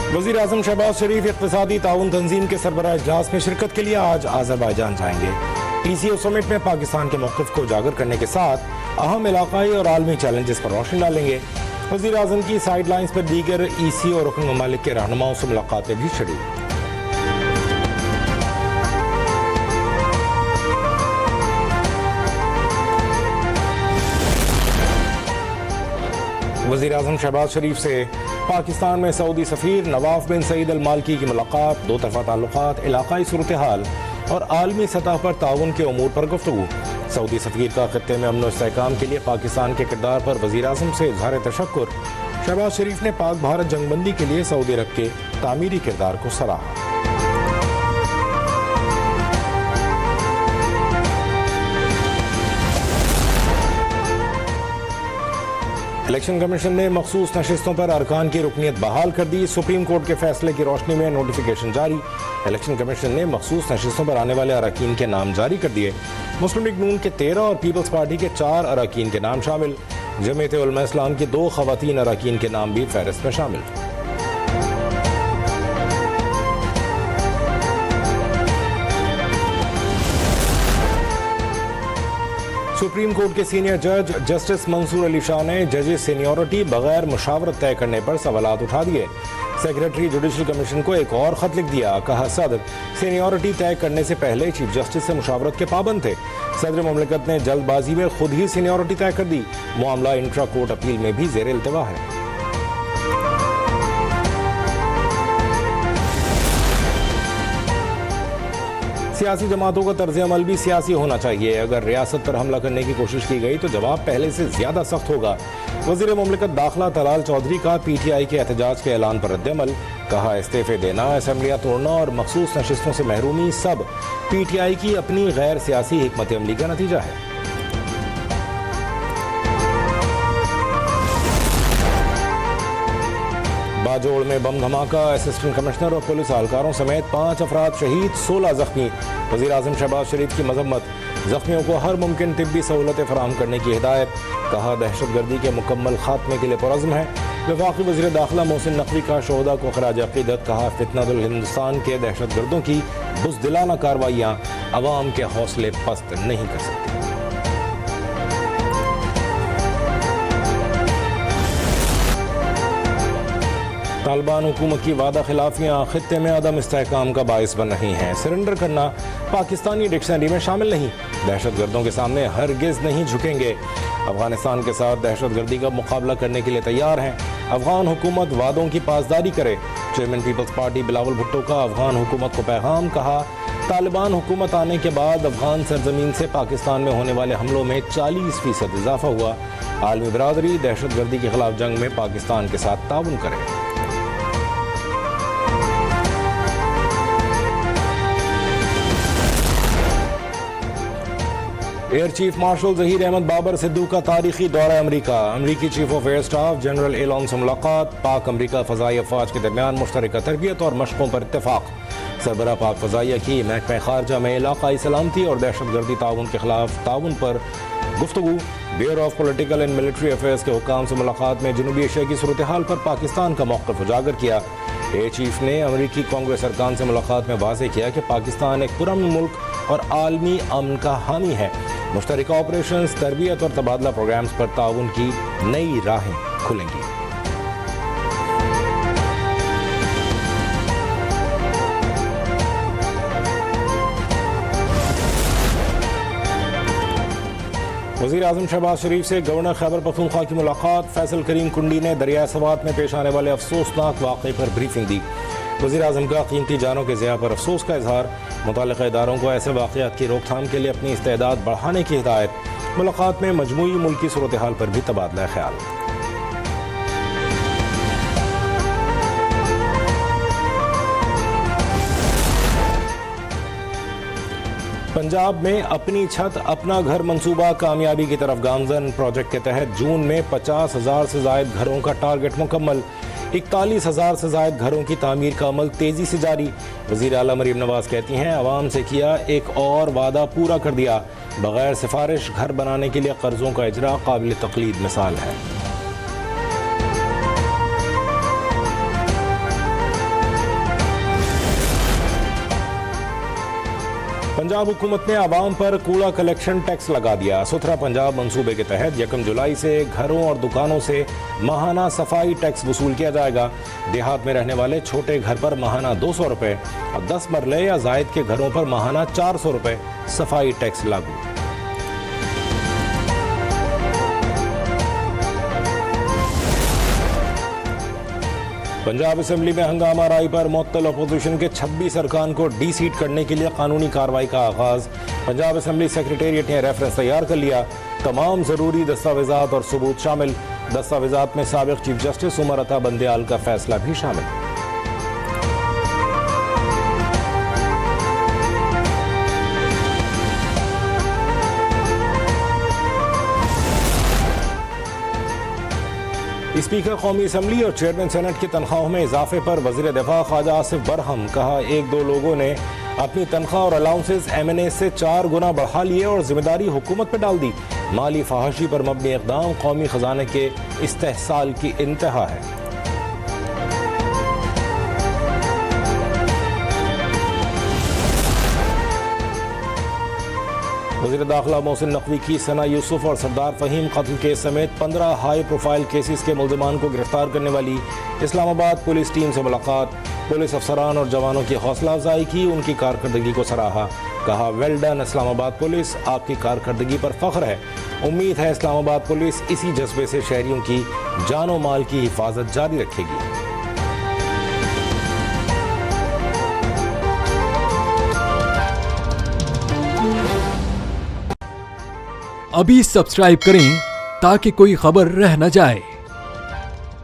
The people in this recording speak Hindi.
वज़ीर आज़म शहबाज शरीफ इक़्तिसादी ताउन तंजीम के सरबराह इजलास में शिरकत के लिए आज आज़रबाईजान जाएंगे। PCO समिट में पाकिस्तान के मौक़िफ़ को उजागर करने के साथ अहम इलाक़ाई और आलमी चैलेंजेस पर रोशनी डालेंगे। वज़ीर आज़म की साइड लाइन्स पर दीगर EC और रुकन ममालिक के रहनुमाओं से मुलाकातें भी शेड्यूल। वज़ीर आज़म शहबाज शरीफ से पाकिस्तान में सऊदी सफ़ीर नवाफ बिन सईद अल मालकी की मुलाकात, दो तरफ़ा ताल्लुक़ात, इलाक़ाई सूरत हाल और आलमी सतह पर ताउन के उमूर पर गुफ्तगू। सऊदी सफ़ीर का ख़ित्ते में अमन व इस्तेहकाम के लिए पाकिस्तान के किरदार पर वज़ीर आज़म से इज़हार तशक्कुर। शहबाज शरीफ ने पाक भारत जंगबंदी के लिए सऊदी अरब के तामीरी किरदार को सराहा। इलेक्शन कमीशन ने मखसूस नशिस्तों पर अरकान की रुकनीत बहाल कर दी। सुप्रीम कोर्ट के फैसले की रोशनी में नोटिफिकेशन जारी। इलेक्शन कमीशन ने मखसूस नशिस्तों पर आने वाले अरकान के नाम जारी कर दिए। मुस्लिम लीग नून के 13 और पीपल्स पार्टी के 4 अरकान के नाम शामिल। जमीयत उलमा इस्लाम की 2 ख़वातीन अरकान के नाम भी फहरिस्त में शामिल। सुप्रीम कोर्ट के सीनियर जज जस्टिस मंसूर अली शाह ने जजेस सीनियरिटी बगैर मुशावरत तय करने पर सवालात उठा दिए। सेक्रेटरी जुडिशल कमीशन को एक और खत लिख दिया। कहा सदर सीनियरिटी तय करने से पहले चीफ जस्टिस से मुशावरत के पाबंद थे। सदर मुमलिकत ने जल्दबाजी में खुद ही सीनियरिटी तय कर दी। मामला इंट्रा कोर्ट अपील में भी ज़ेर इल्तवा है। सियासी जमातों का तर्ज अमल भी सियासी होना चाहिए। अगर रियासत पर हमला करने की कोशिश की गई तो जवाब पहले से ज्यादा सख्त होगा। वज़ीर मुमलिकत दाखिला तलाल चौधरी का PTI के एहतजाज के ऐलान पर रद्द-ए-अमल। कहा इस्तीफे देना, असम्बलियाँ तोड़ना और मखसूस नशिस्तों से महरूमी सब PTI की अपनी गैर सियासी हिकमत अमली का नतीजा है। बाजोड़ में बम धमाका, असिस्टेंट कमिश्नर और पुलिस एहलकारों समेत 5 अफराद शहीद, 16 जख्मी। वज़ीर आज़म शहबाज शरीफ की मजम्मत, जख्मियों को हर मुमकिन तिब्बी सहूलतें फराहम करने की हिदायत। कहा दहशतगर्दी के मुकम्मल खात्मे के लिए पुरज़्म है। वफाकी वज़ीर दाखिला मोहसिन नकवी का शोहदा को खराज अक़ीदत। कहा फितनतुल हिंदुस्तान के दहशतगर्दों की बुज़दिलाना कार्रवाइयाँ अवाम के हौसले पस्त नहीं कर सकती। तालिबान हुकूमत की वादा खिलाफियाँ खित्ते में अदम इस्तेहकाम का बाइस बन रही हैं। सरेंडर करना पाकिस्तानी डिक्शनरी में शामिल नहीं। दहशतगर्दों के सामने हरगिज़ नहीं झुकेंगे। अफगानिस्तान के साथ दहशतगर्दी का मुकाबला करने के लिए तैयार हैं। अफगान हुकूमत वादों की पासदारी करे। Chairman Peoples Party Bilawal Bhutto का अफगान हुकूमत को पैगाम। कहा तालिबान हुकूमत आने के बाद अफगान सरजमीन से पाकिस्तान में होने वाले हमलों में 40% इजाफा हुआ। आलमी बरादरी दहशतगर्दी के खिलाफ जंग में पाकिस्तान के साथ ताउन करे। Air chief marshal Zaheer Ahmed Babar Sidhu का तारीखी दौरा अमरीका। अमरीकी chief of air staff general Allen से मुलाकात। पाक अमरीका फ़ज़ाई अफ़वाज के दरमियान मुश्तरका तरबियत और मशकों पर इत्तफ़ाक़। सरबराह पाक फ़ज़ाइया की महकमा ख़ारजा में इलाक़ाई सलामती और दहशतगर्दी ताउन के खिलाफ ताउन पर गुफ्तगू। Bureau of political and military affairs के हुकाम से मुलाकात में जनूबी एशिया की सूरत हाल पर पाकिस्तान का मौक़िफ़ उजागर किया। एयर चीफ ने अमरीकी कांग्रेस अरकान से मुलाकात में वाज़ेह किया कि पाकिस्तान एक पुरअमन मुल्क और आलमी अमन का हामी है। मुश्तरका ऑपरेशंस, तरबियत और तबादला प्रोग्राम्स पर ताउन की नई राहें खुलेंगी। वज़ीर आज़म शहबाज शरीफ से गवर्नर खैबर पख्तूनख्वा की मुलाकात। फैसल करीम कुंडी ने दरिया सवात में पेश आने वाले अफसोसनाक वाक़े पर ब्रीफिंग दी। वज़ीर आज़म का कीमती जानों के ज़िया पर अफसोस का इजहार। मुताल्लिक़ा इदारों को ऐसे वाक़यात की रोकथाम के लिए अपनी इस्तेदाद बढ़ाने की हिदायत। मुलाकात में मजमूई मुल्की सूरत हाल पर भी तबादला ख्याल। पंजाब में अपनी छत अपना घर मंसूबा कामयाबी की तरफ गामजन। प्रोजेक्ट के तहत जून में 50,000 से ज़ायद घरों का टारगेट मुकम्मल। 41,000 से ज़ायद घरों की तामीर का अमल तेज़ी से जारी। वज़ीर आला मरीम नवाज़ कहती हैं आवाम से किया एक और वादा पूरा कर दिया। बगैर सिफारिश घर बनाने के लिए कर्ज़ों का इजरा काबिल तक़लीद मिसाल है। पंजाब हुकूमत ने आवाम पर कूड़ा कलेक्शन टैक्स लगा दिया। सुथरा पंजाब मंसूबे के तहत 1 जुलाई से घरों और दुकानों से माहाना सफाई टैक्स वसूल किया जाएगा। देहात में रहने वाले छोटे घर पर माहाना 200 रुपये और 10 मरले या जायद के घरों पर माहाना 400 रुपये सफाई टैक्स लागू। पंजाब असेंबली में हंगामा राय पर मुअत्तल अपोजिशन के 26 अरकान को डी सीट करने के लिए कानूनी कार्रवाई का आगाज। पंजाब असेंबली सेक्रेटेरिएट ने रेफरेंस तैयार कर लिया। तमाम जरूरी दस्तावेजात और सबूत शामिल। दस्तावेजात में साबिक चीफ जस्टिस उमर अता बंदयाल का फैसला भी शामिल। स्पीकर कौमी असम्बली और चेयरमैन सेनेट की तनख्वाहों में इजाफे पर वज़ीर दिफा ख्वाजा आसिफ बरहम कहा, 1-2 लोगों ने अपनी तनख्वाह और अलाउंसेस MNA से 4 गुना बढ़ा लिए और जिम्मेदारी हुकूमत पर डाल दी। माली फहाशी पर मबनी इक़दाम कौमी खजाने के इस्तेहसाल की इंतहा है। वज़ीर दाखिला मोहसिन नकवी की सना यूसुफ और सरदार फ़हीम कत्ल केस समेत 15 हाई प्रोफाइल केसेस के मुल्ज़िमान को गिरफ्तार करने वाली इस्लामाबाद पुलिस टीम से मुलाकात। पुलिस अफसरान और जवानों की हौसला अफजाई की, उनकी कारकर्दगी को सराहा। कहा, वेल डन इस्लामाबाद पुलिस, आपकी कारकर्दगी पर फ़ख्र है। उम्मीद है इस्लामाबाद पुलिस इसी जज्बे से शहरियों की जान और माल की हिफाजत जारी रखेगी। अभी सब्सक्राइब करें ताकि कोई खबर रह न जाए।